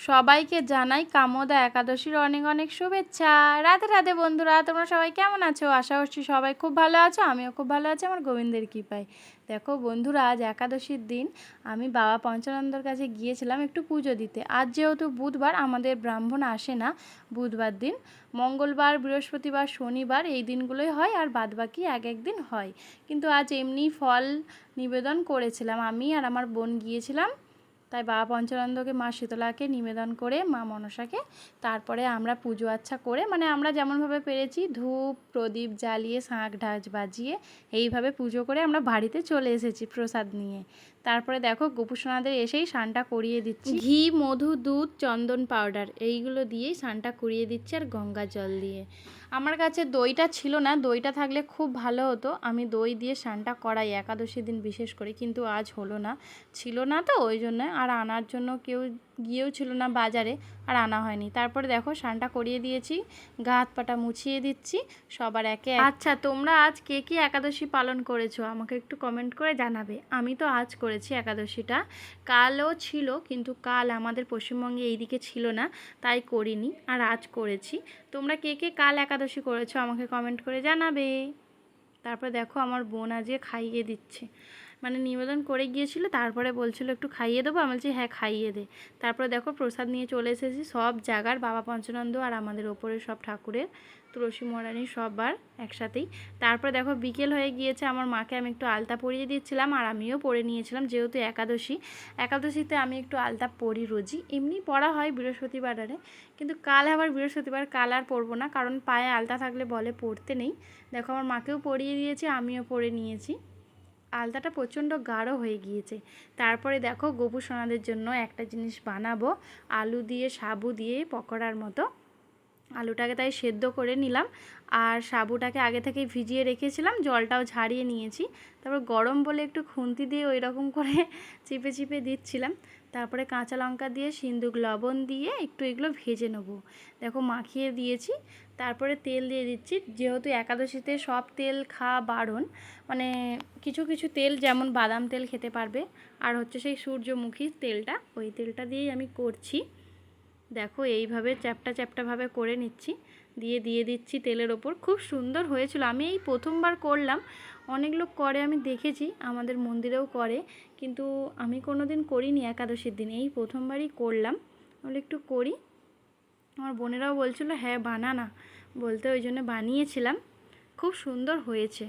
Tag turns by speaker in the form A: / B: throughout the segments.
A: সবাইকে জানাই কামোদা একাদশীর অনেক অনেক শুভেচ্ছা। রাধে রাধে বন্ধুরা, তোমরা সবাই কেমন আছো? আশা করছি সবাই খুব ভালো আছো। আমিও খুব ভালো আছি আমার গোবিন্দের কৃপায়। দেখো বন্ধুরা, আজ একাদশীর দিন আমি বাবা পঞ্চানন্দর কাছে গিয়েছিলাম একটু পুজো দিতে। আজ যেহেতু বুধবার, আমাদের ব্রাহ্মণ আসে না বুধবার দিন। মঙ্গলবার, বৃহস্পতিবার, শনিবার এই দিনগুলোই হয়, আর বাদবাকি এক এক দিন হয়। কিন্তু আজ এমনি ফল নিবেদন করেছিলাম, আমি আর আমার বোন গিয়েছিলাম। তাই বাবা পঞ্চানন্দকে, মা শীতলাকে নিবেদন করে, মা মনসাকে, তারপরে আমরা পুজো আচ্ছা করে, মানে আমরা যেমনভাবে পেরেছি ধূপ প্রদীপ জ্বালিয়ে শাঁখ ঢাক বাজিয়ে এইভাবে পুজো করে আমরা বাড়িতে চলে এসেছি প্রসাদ নিয়ে। তারপরে দেখো গোপুসোনাদের এসেই স্নানটা করিয়ে দিচ্ছি। ঘি, মধু, দুধ, চন্দন পাউডার এইগুলো দিয়েই স্নানটা করিয়ে দিচ্ছি, আর গঙ্গা জল দিয়ে। আমার কাছে দইটা ছিল না, দইটা থাকলে খুব ভালো হতো। আমি দই দিয়ে স্নানটা করাই একাদশী দিন বিশেষ করে, কিন্তু আজ হলো না, ছিল না তো ওই জন্য। আর আনার জন্য কেউ গিয়েও ছিল না বাজারে, আর আনা হয়নি। তারপরে দেখো স্নানটা করিয়ে দিয়েছি, গা হাত পাটা মুছিয়ে দিচ্ছি সবার একে। আচ্ছা, তোমরা আজ কে কে একাদশী পালন করেছো আমাকে একটু কমেন্ট করে জানাবে। আমি তো আজ করেছি একাদশীটা, কালও ছিল কিন্তু কাল আমাদের পশ্চিমবঙ্গে এইদিকে ছিল না, তাই করিনি, আর আজ করেছি। তোমরা কে কে কাল একাদশী করেছো আমাকে কমেন্ট করে জানাবে। তারপরে দেখো আমার বোন আজকে খাইয়ে দিচ্ছে, মানে নিবেদন করে গিয়েছিল, তারপরে বলছিল একটু খাইয়ে দেবো। আমি বলছি হ্যাঁ খাইয়ে দে। তারপরে দেখো প্রসাদ নিয়ে চলে এসেছি সব জায়গার, বাবা পঞ্চানন্দ আর আমাদের ওপরের সব ঠাকুরের, তুলসী মহারানী সববার একসাথেই। তারপরে দেখো বিকেল হয়ে গিয়েছে, আমার মাকে আমি একটু আলতা পরিয়ে দিচ্ছিলাম, আর আমিও পরে নিয়েছিলাম, যেহেতু একাদশীতে আমি একটু আলতা পরি রোজই, এমনি পরা হয় বৃহস্পতিবারে, কিন্তু কাল আবার বৃহস্পতিবার, কাল আর পরবো না, কারণ পায়ে আলতা থাকলে বলে পরতে নেই। দেখো আমার মাকেও পরিয়ে দিয়েছি, আমিও পরে নিয়েছি। আলতাটা প্রচণ্ড গাঢ় হয়ে গিয়েছে। তারপরে দেখো গোপু সোনাদের জন্য একটা জিনিস বানাবো, আলু দিয়ে সাবু দিয়ে পকোড়ার মতো। আলুটাকে তাই সেদ্ধ করে নিলাম, আর সাবুটাকে আগে থেকেই ভিজিয়ে রেখেছিলাম, জলটাও ঝারিয়ে নিয়েছি। তারপর গরম বলে একটু খুন্তি দিয়ে ওই রকম করে চিপে চিপে দিচ্ছিলাম। তারপরে কাঁচা লঙ্কা দিয়ে, সিন্দুক লবণ দিয়ে একটু এগুলো ভেজে নেবো। দেখো মাখিয়ে দিয়েছি। তারপরে তেল দিয়ে দিচ্ছি, যেহেতু একাদশীতে সব তেল খাওয়া বারণ, মানে কিছু কিছু তেল, যেমন বাদাম তেল খেতে পারবে, আর হচ্ছে সেই সূর্যমুখী তেলটা, ওই তেলটা দিয়েই আমি করছি। দেখো এইভাবে চ্যাপটা চ্যাপটাভাবে করে নিচ্ছি, দিয়ে দিচ্ছি তেলের ওপর। খুব সুন্দর হয়েছিল, আমি এই প্রথমবার করলাম। অনেক লোক করে আমি দেখেছি, আমাদের মন্দিরেও করে, কিন্তু আমি কোনো দিন করিনি একাদশীর দিন, এই প্রথমবারই করলাম। বলে একটু করি, আমার বোনেরাও বলছিল হ্যাঁ বানা না বলতে, ওই জন্য বানিয়েছিলাম। খুব সুন্দর হয়েছে,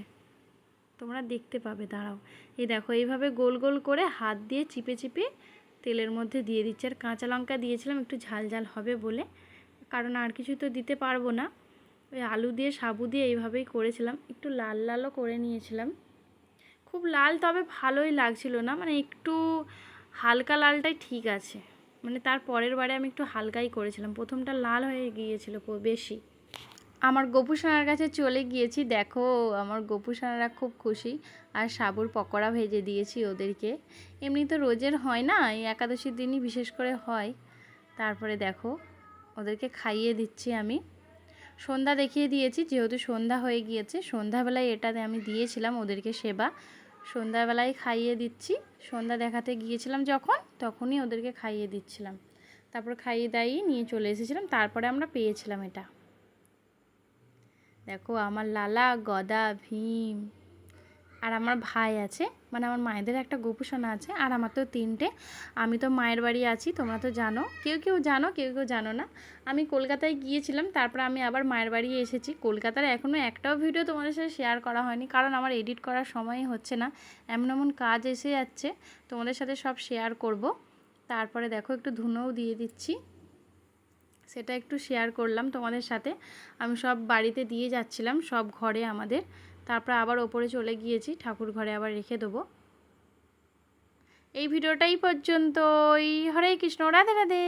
A: তোমরা দেখতে পাবে, দাঁড়াও। এই দেখো এইভাবে গোল গোল করে হাত দিয়ে চিপে চিপে তেলের মধ্যে দিয়ে দিচ্ছি। আর কাঁচা লঙ্কা দিয়েছিলাম একটু ঝাল ঝাল হবে বলে, কারণ আর কিছু তো দিতে পারবো না। ওই আলু দিয়ে সাবু দিয়ে এইভাবেই করেছিলাম, একটু লাল লালও করে নিয়েছিলাম। খুব লাল তবে ভালোই লাগছিল না, মানে একটু হালকা লালটাই ঠিক আছে, মানে তার পরের বারে আমি একটু হালকাই করেছিলাম, প্রথমটা লাল হয়ে গিয়েছিল বেশি। আমার গোপুসোনার কাছে চলে গিয়েছি, দেখো আমার গোপুসোনারা খুব খুশি, আর সাবুর পকোড়া ভেজে দিয়েছি ওদেরকে। এমনি তো রোজের হয় না, এই একাদশীর দিনই বিশেষ করে হয়। তারপরে দেখো ওদেরকে খাইয়ে দিচ্ছি আমি। সন্ধ্যা দেখিয়ে দিয়েছি, যেহেতু সন্ধ্যা হয়ে গিয়েছে, সন্ধ্যাবেলায় এটাতে আমি দিয়েছিলাম ওদেরকে সেবা, সন্ধ্যাবেলায় খাইয়ে দিচ্ছি। সন্ধ্যা দেখাতে গিয়েছিলাম যখন, তখনই ওদেরকে খাইয়ে দিচ্ছিলাম। তারপর খাইয়ে দাইয়ে নিয়ে চলে এসেছিলাম, তারপরে আমরা পেয়েছিলাম এটা। দেখো আমার লালা, গদা, ভীম, আর আমার ভাই আছে, মানে আমার মায়েদের একটা গোপুসোনা আছে, আর আমার তো 3টে। আমি তো মায়ের বাড়ি আছি, তোমরা তো জানো, কেউ কেউ জানো, কেউ কেউ জানো না। আমি কলকাতায় গিয়েছিলাম, তারপর আমি আবার মায়ের বাড়ি এসেছি। কলকাতার এখনও একটাও ভিডিও তোমাদের সাথে শেয়ার করা হয়নি, কারণ আমার এডিট করার সময়ই হচ্ছে না, এমন এমন কাজ এসে যাচ্ছে। তোমাদের সাথে সব শেয়ার করব। তারপরে দেখো একটু ধুনোও দিয়ে দিচ্ছি, সেটা একটু শেয়ার করলাম তোমাদের সাথে। আমি সব বাড়িতে দিয়ে যাচ্ছিলাম, সব ঘরে আমাদের। তারপর আবার ওপরে চলে গিয়েছি, ঠাকুর ঘরে আবার রেখে দেবো। এই ভিডিওটাই পর্যন্তই। হরে কৃষ্ণ, রাধে রাধে।